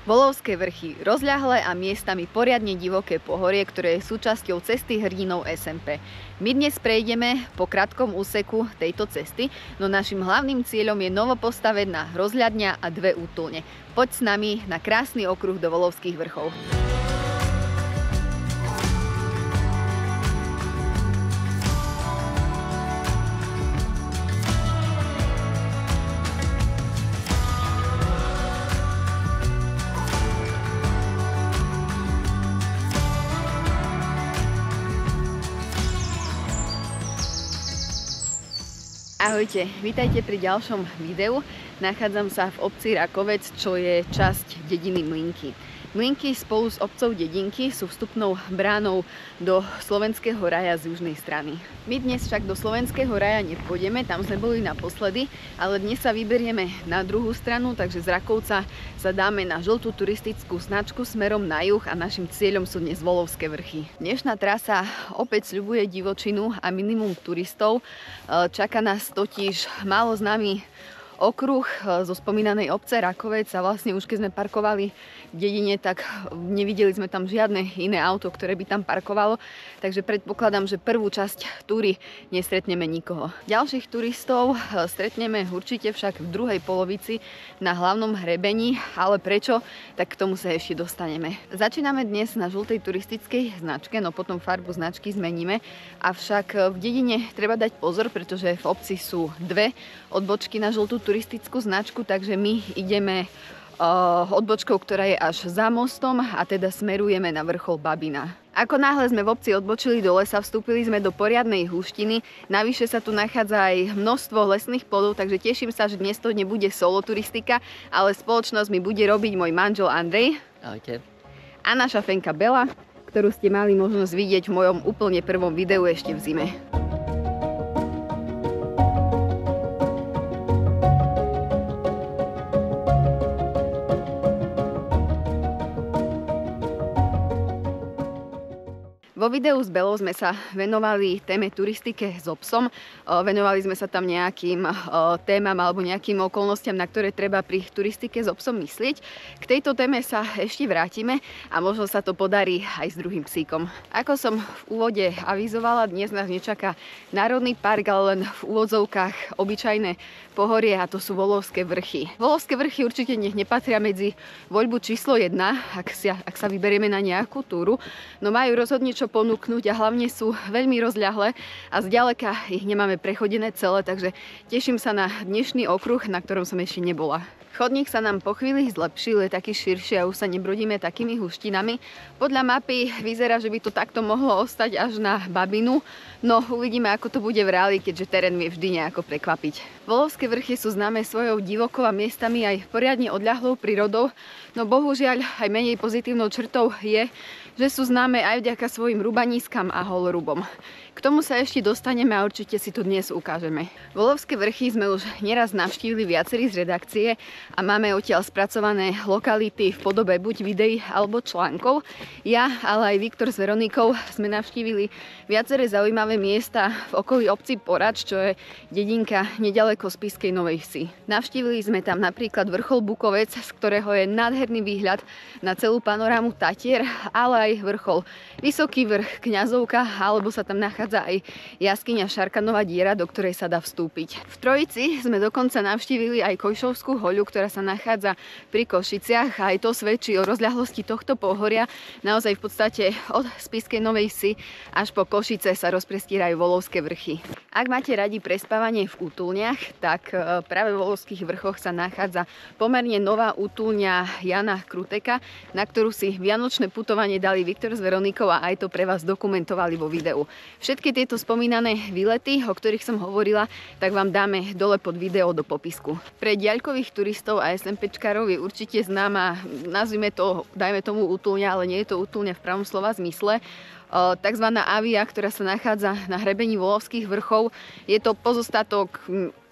Volovské vrchy, rozľahlé a miestami poriadne divoké pohorie, ktoré je súčasťou cesty hrdinov SMP. My dnes prejdeme po krátkom úseku tejto cesty, no našim hlavným cieľom je novopostavená rozhľadňa a 2 útulne. Poď s nami na krásny okruh do Volovských vrchov. Ahojte, vítajte pri ďalšom videu. Nachádzam sa v obci Rakovec, čo je časť dediny Mlynky. Mlynky spolu s obcou Dedinky sú vstupnou bránou do Slovenského raja z južnej strany. My dnes však do Slovenského raja nepôjdeme, tam sme boli naposledy, ale dnes sa vyberieme na druhú stranu, takže z Rakovca sa dáme na žltú turistickú značku smerom na juh a našim cieľom sú dnes Volovské vrchy. Dnešná trasa opäť sľubuje divočinu a minimum turistov. Čaká nás totiž málo známy okruh zo spomínanej obce Rakovec a vlastne už keď sme parkovali v dedine, tak nevideli sme tam žiadne iné auto, ktoré by tam parkovalo, takže predpokladám, že prvú časť túry nestretneme nikoho. Ďalších turistov stretneme určite však v druhej polovici na hlavnom hrebení, ale prečo, tak k tomu sa ešte dostaneme. Začíname dnes na žltej turistickej značke, no potom farbu značky zmeníme, avšak v dedine treba dať pozor, pretože v obci sú 2 odbočky na žltú turistickú značku, takže my ideme odbočkou, ktorá je až za mostom a teda smerujeme na vrchol Babina. Ako náhle sme v obci odbočili do lesa, vstúpili sme do poriadnej húštiny. Navyše sa tu nachádza aj množstvo lesných plodov, takže teším sa, že dnes to nebude solo turistika, ale spoločnosť mi bude robiť môj manžel Andrej. Ahojte. A naša fenka Bela, ktorú ste mali možnosť vidieť v mojom úplne prvom videu ešte v zime. Vo videu s Belou sme sa venovali téme turistike s obsom. Venovali sme sa tam nejakým témam alebo nejakým okolnostiam, na ktoré treba pri turistike s obsom myslieť. K tejto téme sa ešte vrátime a možno sa to podarí aj s druhým psíkom. Ako som v úvode avizovala, dnes nás nečaká národný park, ale len v úvodzovkách obyčajné pohorie a to sú Volovské vrchy. Volovské vrchy určite nepatria medzi voľbu číslo 1, ak sa vyberieme na nejakú túru, no majú rozhodne čo ponúknuť a hlavne sú veľmi rozľahlé a zďaleka ich nemáme prechodené celé, takže teším sa na dnešný okruh, na ktorom som ešte nebola. Chodník sa nám po chvíli zlepšil, je taký širší a už sa nebrodíme takými húštinami. Podľa mapy vyzerá, že by to takto mohlo ostať až na Babinu, no uvidíme, ako to bude v reáli, keďže terén vie vždy nejako prekvapiť. Volovské vrchy sú známe svojou divokou a miestami aj poriadne odľahlou prírodou, no bohužiaľ aj menej pozitívnou črtou je, že sú známe aj vďaka svojim rubanískam a holorubom. K tomu sa ešte dostaneme a určite si to dnes ukážeme. Volovské vrchy sme už neraz navštívili viacerí z redakcie a máme odtiaľ spracované lokality v podobe buď videí alebo článkov. Ja, ale aj Viktor s Veronikou sme navštívili viaceré zaujímavé miesta v okolí obci Porač, čo je dedinka nedaleko Spišskej Novej Vsi. Navštívili sme tam napríklad vrchol Bukovec, z ktorého je nádherný výhľad na celú panorámu Tatier, ale aj vrchol Vysoký vrch, Kňazovka, alebo sa tam nachádza aj jaskyňa Šarkanova diera, do ktorej sa dá vstúpiť. V Trojici sme dokonca navštívili aj Kojšovskú hoľu, ktorá sa nachádza pri Košiciach a aj to svedčí o rozľahlosti tohto pohoria. Naozaj v podstate od Spišskej Novej Vsi až po Košice sa rozprestierajú Volovské vrchy. Ak máte radi prespávanie v útulniach, tak práve v Volovských vrchoch sa nachádza pomerne nová útulňa Jana Kruteka, na ktorú si vianočné putovanie dali Viktor s Veronikou a aj to pre vás dokumentovali vo videu. Všetky tieto spomínané výlety, o ktorých som hovorila, tak vám dáme dole pod video do popisku. Pre diaľkových turistov a SMPčkarov je určite známa, nazvime to, dajme tomu útulňa, ale nie je to útulňa v pravom slova zmysle, takzvaná Avia, ktorá sa nachádza na hrebení Volovských vrchov. Je to pozostatok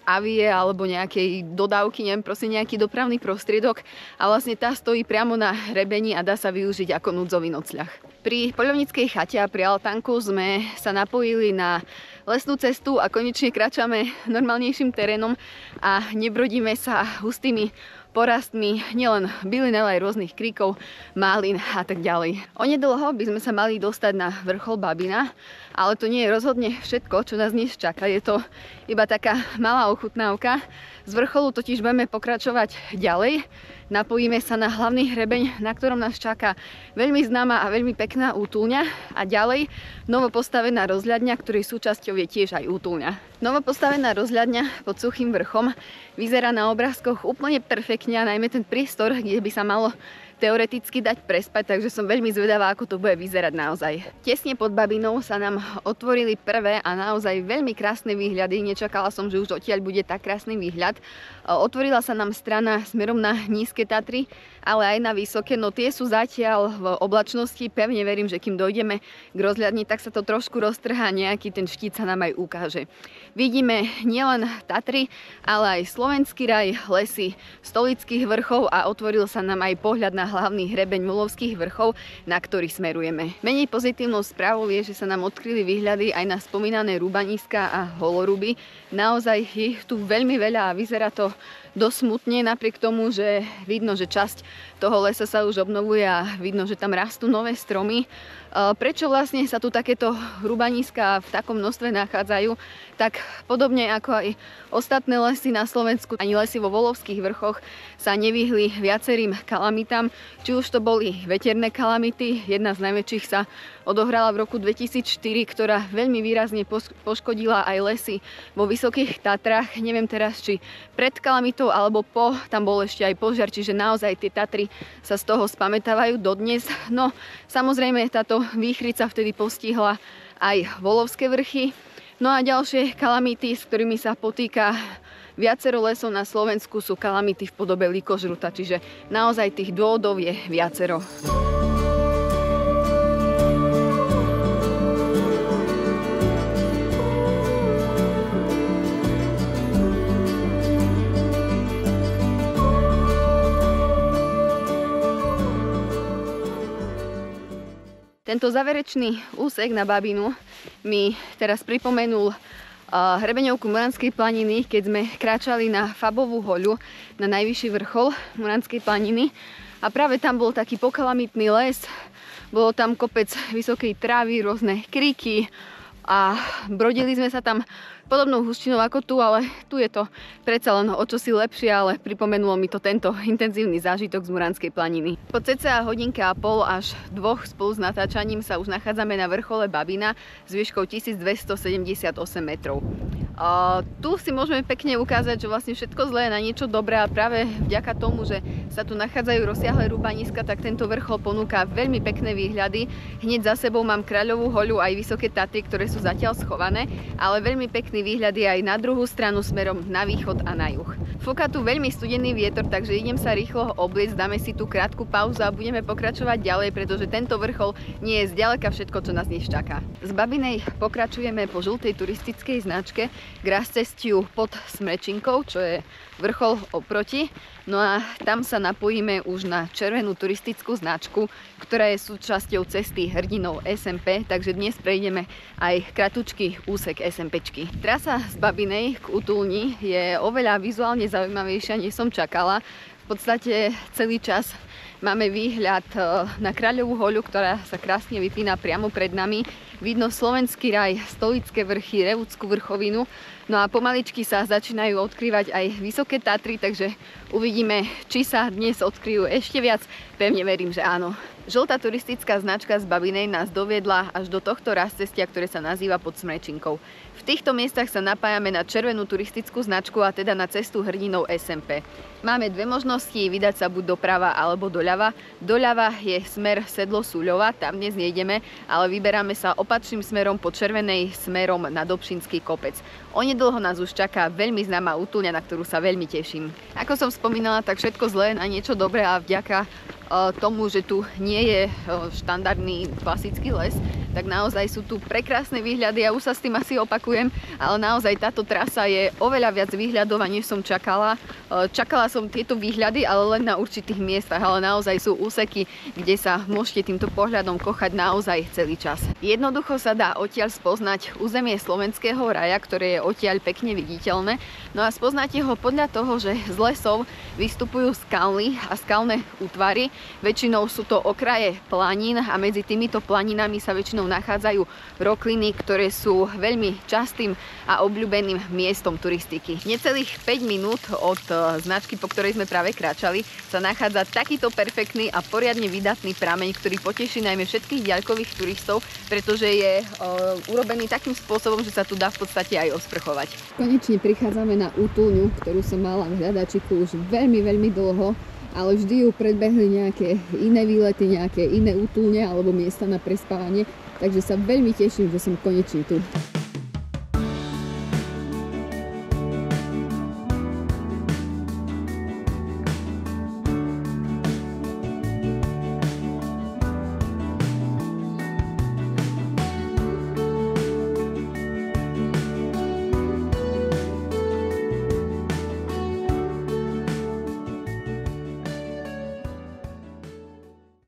avie alebo nejakej dodávky, neviem, proste nejaký dopravný prostriedok a vlastne tá stojí priamo na hrebení a dá sa využiť ako núdzový nocľah. Pri poľovníckej chate a pri altánku sme sa napojili na lesnú cestu a konečne kráčame normálnejším terénom a nebrodíme sa hustými porastmi nielen bylin, ale aj rôznych kríkov, málin a tak ďalej. Onedlho by sme sa mali dostať na vrchol Babina, ale to nie je rozhodne všetko, čo nás dnes čaká. Je to iba taká malá ochutnávka. Z vrcholu totiž budeme pokračovať ďalej. Napojíme sa na hlavný hrebeň, na ktorom nás čaká veľmi známa a veľmi pekná útulňa a ďalej novo postavená rozhľadňa, ktorej súčasťou je tiež aj útulňa. Novo postavená rozhľadňa pod Suchým vrchom vyzerá na obrázkoch úplne perfektne, a najmä ten priestor, kde by sa malo teoreticky dať prespať, takže som veľmi zvedavá, ako to bude vyzerať naozaj. Tesne pod Babinou sa nám otvorili prvé a naozaj veľmi krásne výhľady. Nečakala som, že už odtiaľ bude tak krásny výhľad. Otvorila sa nám strana smerom na Nízke Tatry, ale aj na vysoké, no tie sú zatiaľ v oblačnosti. Pevne verím, že kým dojdeme k rozhľadni, tak sa to trošku roztrhá, nejaký ten štít sa nám aj ukáže. Vidíme nielen Tatry, ale aj Slovenský raj, lesy Stolických vrchov a otvoril sa nám aj pohľad na hlavný hrebeň Mulovských vrchov, na ktorý smerujeme. Menej pozitívnou správou je, že sa nám odkryli výhľady aj na spomínané Rúbaniska a Holoruby. Naozaj je tu veľmi veľa a vyzerá to dosť smutne, napriek tomu, že vidno, že časť toho lesa sa už obnovuje a vidno, že tam rastú nové stromy. Prečo vlastne sa tu takéto rúbaniska v takom množstve nachádzajú? Tak podobne ako aj ostatné lesy na Slovensku, ani lesy vo Volovských vrchoch sa nevyhli viacerým kalamitám. Či už to boli veterné kalamity, jedna z najväčších sa odohrala v roku 2004, ktorá veľmi výrazne poškodila aj lesy vo Vysokých Tatrách. Neviem teraz, či pred kalamitou alebo po, tam bol ešte aj požiar, čiže naozaj tie Tatry sa z toho spamätávajú dodnes. No samozrejme táto výchrica vtedy postihla aj Volovské vrchy. No a ďalšie kalamity, s ktorými sa potýka viacero lesov na Slovensku, sú kalamity v podobe lýkožruta, čiže naozaj tých dôvodov je viacero. Tento záverečný úsek na Babinu mi teraz pripomenul hrebeňovku Moranskej planiny, keď sme kráčali na Fabovú hoľu, na najvyšší vrchol Moranskej planiny. A práve tam bol taký pokalamitný les, bolo tam kopec vysokej trávy, rôzne kríky a brodili sme sa tam podobnou húštinou ako tu, ale tu je to predsa len o čosi lepšie, ale pripomenulo mi to tento intenzívny zážitok z Muranskej planiny. Po cca hodinke a pol až dvoch spolu s natáčaním sa už nachádzame na vrchole Babina s výškou 1278 metrov. Tu si môžeme pekne ukázať, že vlastne všetko zlé je na niečo dobré a práve vďaka tomu, že sa tu nachádzajú rozsiahle rúbaniska, tak tento vrchol ponúka veľmi pekné výhľady. Hneď za sebou mám Kráľovú hoľu aj Vysoké Tatry, ktoré sú zatiaľ schované, ale veľmi pekný výhľad je aj na druhú stranu smerom na východ a na juh. Fúka tu veľmi studený vietor, takže idem sa rýchlo obliecť, dáme si tú krátku pauzu a budeme pokračovať ďalej, pretože tento vrchol nie je zďaleka všetko, čo nás dnes čaká. Z Babinej pokračujeme po žltej turistickej značke k rastcestiu pod Smrečinkou, čo je vrchol oproti. No a tam sa napojíme už na červenú turistickú značku, ktorá je súčasťou cesty hrdinov SMP, takže dnes prejdeme aj kratučký úsek SMPčky. Trasa z Babinej k útulni je oveľa vizuálne zaujímavejšia, než som čakala. V podstate celý čas máme výhľad na Kráľovú hoľu, ktorá sa krásne vypína priamo pred nami. Vidno Slovenský raj, Stolické vrchy, Revúcku vrchovinu. No a pomaličky sa začínajú odkrývať aj Vysoké Tatry, takže uvidíme, či sa dnes odkryjú ešte viac. Pevne verím, že áno. Žltá turistická značka z Babinej nás doviedla až do tohto rastcestia, ktoré sa nazýva Pod Smrečinkou. V týchto miestach sa napájame na červenú turistickú značku a teda na cestu hrdinov SMP. Máme dve možnosti, vydať sa buď doprava alebo doľava. Doľava je smer Sedlo Súľova, tam dnes nejdeme, ale vyberáme sa opačným smerom po červenej smerom na Dobšinský kopec. Onedlho nás už čaká veľmi známa útulňa, na ktorú sa veľmi teším. Ako som spomínala, tak všetko zlé na niečo dobré a vďaka tomu, že tu nie je štandardný klasický les, tak naozaj sú tu prekrásne výhľady. Ja už sa s tým asi opakujem, ale naozaj táto trasa je oveľa viac výhľadová, než som čakala. Čakala som tieto výhľady, ale len na určitých miestach, ale naozaj sú úseky, kde sa môžete týmto pohľadom kochať naozaj celý čas. Jednoducho sa dá odtiaľ spoznať územie Slovenského raja, ktoré je odtiaľ pekne viditeľné. No a spoznáte ho podľa toho, že z lesov vystupujú skalny a skalné útvary. Väčšinou sú to okraje planín a medzi týmito planinami sa väčšinou nachádzajú rokliny, ktoré sú veľmi častým a obľúbeným miestom turistiky. Necelých 5 minút od značky, po ktorej sme práve kráčali, sa nachádza takýto perfektný a poriadne vydatný prameň, ktorý poteší najmä všetkých diaľkových turistov, pretože je urobený takým spôsobom, že sa tu dá v podstate aj osprchovať. Konečne prichádzame na útulňu, ktorú som mala v hľadačiku už veľmi dlho, ale vždy ju predbehli nejaké iné výlety, nejaké iné útulne alebo miesta na prespávanie, takže sa veľmi teším, že som konečne tu.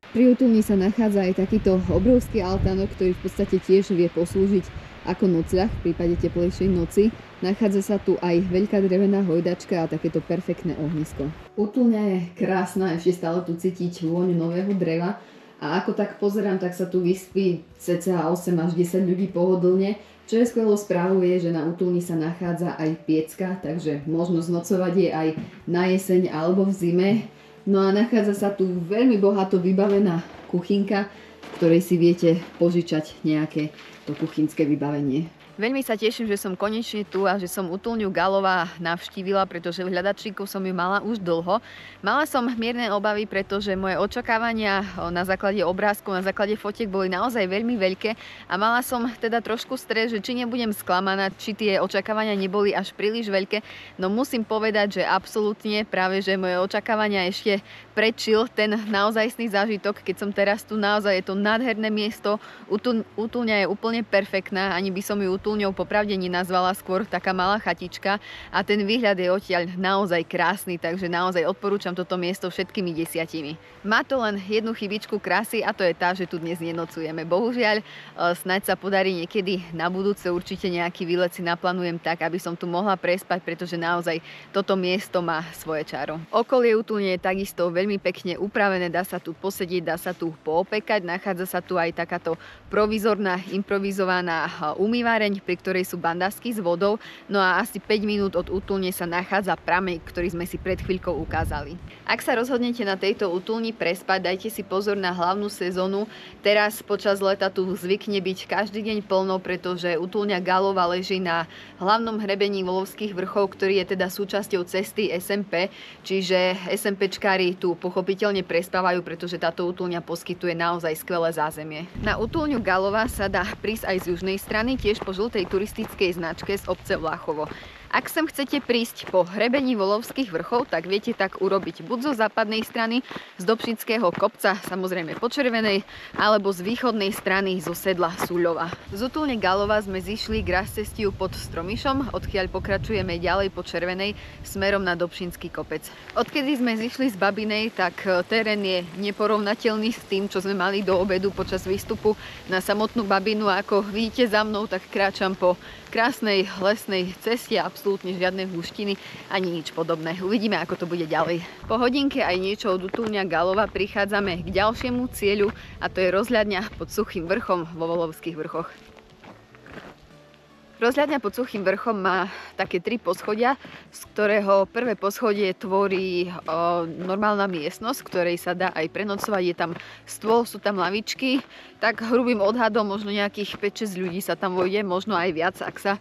Pri útulni sa nachádza aj takýto obrovský altánok, ktorý v podstate tiež vie poslúžiť ako nocľah v prípade teplejšej noci. Nachádza sa tu aj veľká drevená hojdačka a takéto perfektné ohnisko. Útulňa je krásna, ešte stále tu cítiť vôňu nového dreva a ako tak pozerám, tak sa tu vyspí cca 8 až 10 ľudí pohodlne. Čo je skvelou správou je, že na útulni sa nachádza aj piecka, takže možno znocovať je aj na jeseň alebo v zime. No a nachádza sa tu veľmi bohato vybavená kuchynka, v ktorej si viete požičať nejaké to kuchynské vybavenie. Veľmi sa teším, že som konečne tu a že som útulňu Galova navštívila, pretože v hľadačíku som ju mala už dlho. Mala som mierne obavy, pretože moje očakávania na základe obrázkov, na základe fotiek boli naozaj veľmi veľké a mala som teda trošku stres, že či nebudem sklamaná, či tie očakávania neboli až príliš veľké. No musím povedať, že absolútne práve, že moje očakávania ešte prečil ten naozajstný zážitok, keď som teraz tu. Naozaj je to nádherné miesto, útulňa je úplne perfektná, ani by som ju útulňou popravde nenazvala, skôr taká malá chatička a ten výhľad je odtiaľ naozaj krásny, takže naozaj odporúčam toto miesto všetkými 10. Má to len jednu chybičku krásy a to je tá, že tu dnes nenocujeme. Bohužiaľ, snáď sa podarí niekedy na budúce, určite nejaký výlet si naplánujem tak, aby som tu mohla prespať, pretože naozaj toto miesto má svoje čaro. Okolie útulne je takisto veľmi pekne upravené, dá sa tu posedieť, dá sa tu poopekať, nachádza sa tu aj takáto provizorná, improvizovaná umývareň, pri ktorej sú bandásky s vodou, no a asi 5 minút od útulne sa nachádza prameň, ktorý sme si pred chvíľkou ukázali. Ak sa rozhodnete na tejto útulni prespať, dajte si pozor na hlavnú sezónu. Teraz počas leta tu zvykne byť každý deň plno, pretože útulňa Galova leží na hlavnom hrebení Volovských vrchov, ktorý je teda súčasťou cesty SMP, čiže SMPčkári tu pochopiteľne prespávajú, pretože táto útulňa poskytuje naozaj skvelé zázemie. Na útulňu Galova sa dá prísť aj z južnej strany, tiež po žltej turistickej značke z obce Vláchovo. Ak sem chcete prísť po hrebení Volovských vrchov, tak viete tak urobiť buď zo západnej strany, z Dobšinského kopca, samozrejme po Červenej, alebo z východnej strany zo sedla Súľova. Z útulne Galova sme zišli k rastcestiu pod Stromišom, odkiaľ pokračujeme ďalej po Červenej smerom na Dobšinský kopec. Odkedy sme zišli z Babinej, tak terén je neporovnateľný s tým, čo sme mali do obedu počas výstupu na samotnú Babinu. Ako vidíte za mnou, tak kráčam po krásnej lesnej ceste, absolútne žiadne húštiny ani nič podobné. Uvidíme, ako to bude ďalej. Po hodinke aj niečo od útulňa Galova prichádzame k ďalšiemu cieľu a to je rozhľadňa pod Suchým vrchom vo Volovských vrchoch. Rozhľadňa pod Suchým vrchom má také 3 poschodia, z ktorého prvé poschodie tvorí normálna miestnosť, v ktorej sa dá aj prenocovať. Je tam stôl, sú tam lavičky, tak hrubým odhadom možno nejakých 5-6 ľudí sa tam vojde, možno aj viac, ak sa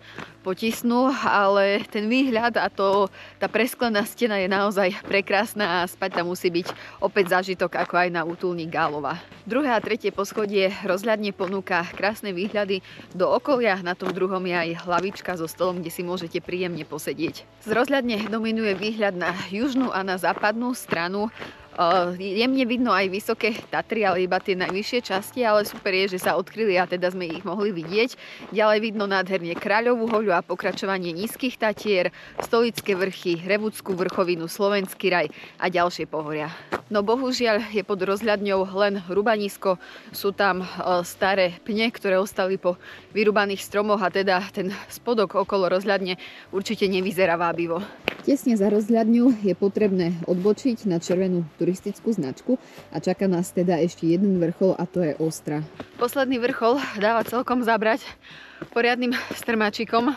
potisnú, ale ten výhľad a tá presklená stena je naozaj prekrásna a spať tam musí byť opäť zážitok ako aj na útulni Galova. Druhé a tretie poschodie rozhľadne ponúka krásne výhľady do okolia, na tom druhom je aj hlavička so stolom, kde si môžete príjemne posedieť. Z rozhľadne dominuje výhľad na južnú a na západnú stranu. Jemne vidno aj vysoké Tatry, ale iba tie najvyššie časti, ale super je, že sa odkryli a teda sme ich mohli vidieť. Ďalej vidno nádherne Kráľovú hoľu a pokračovanie Nízkych Tatier, Stolické vrchy, Revúdsku vrchovinu, Slovenský raj a ďalšie pohoria. No bohužiaľ je pod rozhľadňou len Hrubanisko, sú tam staré pne, ktoré ostali po vyrúbaných stromoch a teda ten spodok okolo rozhľadne určite nevyzerá vábivo. Tesne za rozhľadňou je potrebné odbočiť na červenú turistickú značku a čaká nás teda ešte jeden vrchol a to je Ostra. Posledný vrchol dáva celkom zabrať poriadnym strmáčikom,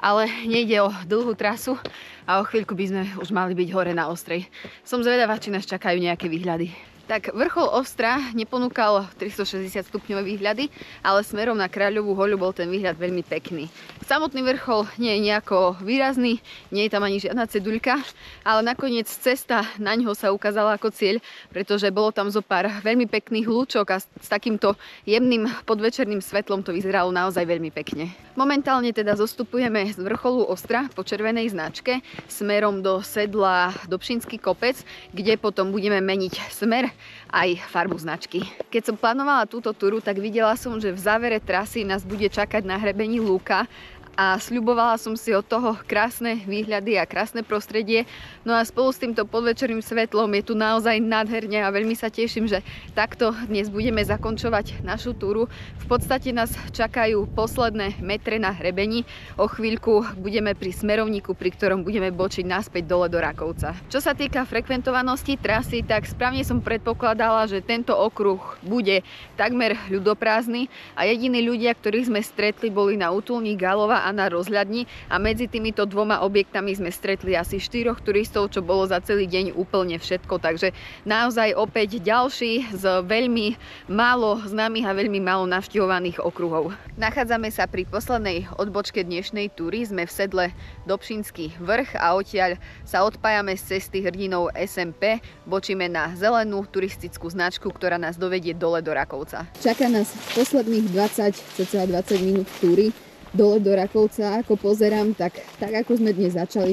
ale nejde o dlhú trasu a o chvíľku by sme už mali byť hore na Ostrej. Som zvedavá, či nás čakajú nejaké výhľady. Tak vrchol Ostra neponúkal 360 stupňové výhľady, ale smerom na Kráľovú hoľu bol ten výhľad veľmi pekný. Samotný vrchol nie je nejako výrazný, nie je tam ani žiadna ceduľka, ale nakoniec cesta na ňo sa ukázala ako cieľ, pretože bolo tam zo pár veľmi pekných lúčok a s takýmto jemným podvečerným svetlom to vyzeralo naozaj veľmi pekne. Momentálne teda zostupujeme z vrcholu Ostra po červenej značke smerom do sedla Dobšinský kopec, kde potom budeme meniť smer aj farbu značky. Keď som plánovala túto túru, tak videla som, že v závere trasy nás bude čakať na hrebení lúka a sľubovala som si od toho krásne výhľady a krásne prostredie. No a spolu s týmto podvečerným svetlom je tu naozaj nádherne a veľmi sa teším, že takto dnes budeme zakončovať našu túru. V podstate nás čakajú posledné metre na hrebení. O chvíľku budeme pri smerovníku, pri ktorom budeme bočiť naspäť dole do Rakovca. Čo sa týka frekventovanosti trasy, tak správne som predpokladala, že tento okruh bude takmer ľudoprázdny a jediní ľudia, ktorých sme stretli, boli na útulní Gálova a na rozhľadni a medzi týmito dvoma objektami sme stretli asi 4 turistov, čo bolo za celý deň úplne všetko, takže naozaj opäť ďalší z veľmi málo známych a veľmi málo navštevovaných okruhov. Nachádzame sa pri poslednej odbočke dnešnej túry, sme v sedle Dobšinský vrch a odtiaľ sa odpájame z cesty hrdinov SMP, bočíme na zelenú turistickú značku, ktorá nás dovedie dole do Rakovca. Čaká nás posledných 20 minút túry dole do Rakovca. Ako pozerám, tak ako sme dnes začali,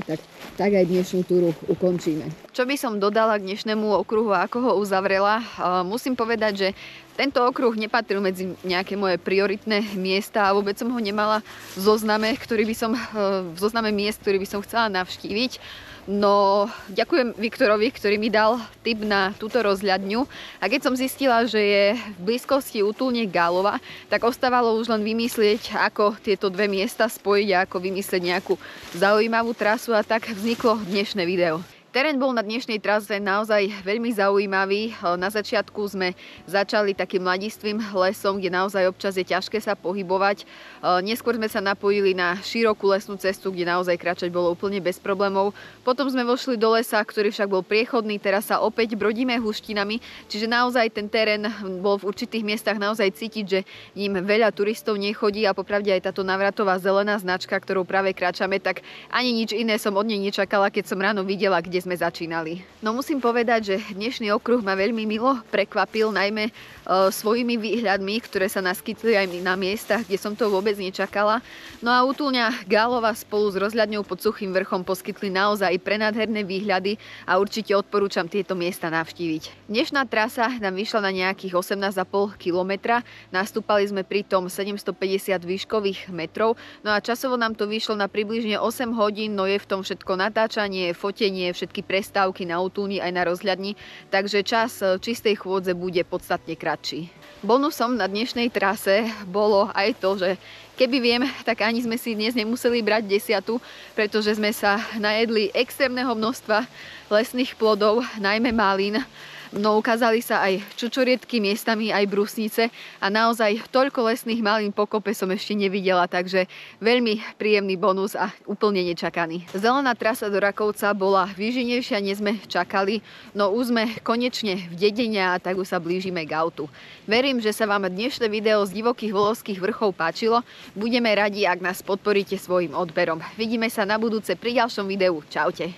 tak aj dnešnú túru ukončíme. Čo by som dodala k dnešnému okruhu a ako ho uzavrela? Musím povedať, že tento okruh nepatril medzi nejaké moje prioritné miesta a vôbec som ho nemala v zozname miest, ktorý by som chcela navštíviť. No, ďakujem Viktorovi, ktorý mi dal tip na túto rozhľadňu. A keď som zistila, že je v blízkosti útulne Gálova, tak ostávalo už len vymyslieť, ako tieto dve miesta spojiť a ako vymyslieť nejakú zaujímavú trasu a tak vzniklo dnešné video. Terén bol na dnešnej trase naozaj veľmi zaujímavý. Na začiatku sme začali takým mladistvým lesom, kde naozaj občas je ťažké sa pohybovať. Neskôr sme sa napojili na širokú lesnú cestu, kde naozaj kráčať bolo úplne bez problémov. Potom sme vošli do lesa, ktorý však bol priechodný, teraz sa opäť brodíme húštinami, čiže naozaj ten terén bol v určitých miestach naozaj cítiť, že ním veľa turistov nechodí a popravde aj táto návratová zelená značka, ktorou práve kráčame, tak ani nič iné som od nej nečakala, keď som ráno videla, kde sme začínali. No musím povedať, že dnešný okruh ma veľmi milo prekvapil, najmä svojimi výhľadmi, ktoré sa naskytli aj na miestach, kde som to vôbec nečakala. No a útulňa Gálova spolu s rozhľadňou pod Suchým vrchom poskytli naozaj prenádherné výhľady a určite odporúčam tieto miesta navštíviť. Dnešná trasa nám vyšla na nejakých 18,5 km, nastúpali sme pritom 750 výškových metrov, no a časovo nám to vyšlo na približne 8 hodín, no je v tom všetko natáčanie, fotenie, všetky prestávky na útulni aj na rozhľadni, takže čas čistej chôdze bude podstatne kratší. Bonusom na dnešnej trase bolo aj to, že keby viem, tak ani sme si dnes nemuseli brať 10, pretože sme sa najedli extrémneho množstva lesných plodov, najmä malín. No ukázali sa aj čučoriedky, miestami aj brusnice a naozaj toľko lesných malín po kope som ešte nevidela, takže veľmi príjemný bonus a úplne nečakaný. Zelená trasa do Rakovca bola výživnejšia, než sme čakali, no už sme konečne v dedine a tak už sa blížime k autu. Verím, že sa vám dnešné video z divokých volovských vrchov páčilo. Budeme radi, ak nás podporíte svojim odberom. Vidíme sa na budúce pri ďalšom videu. Čaute.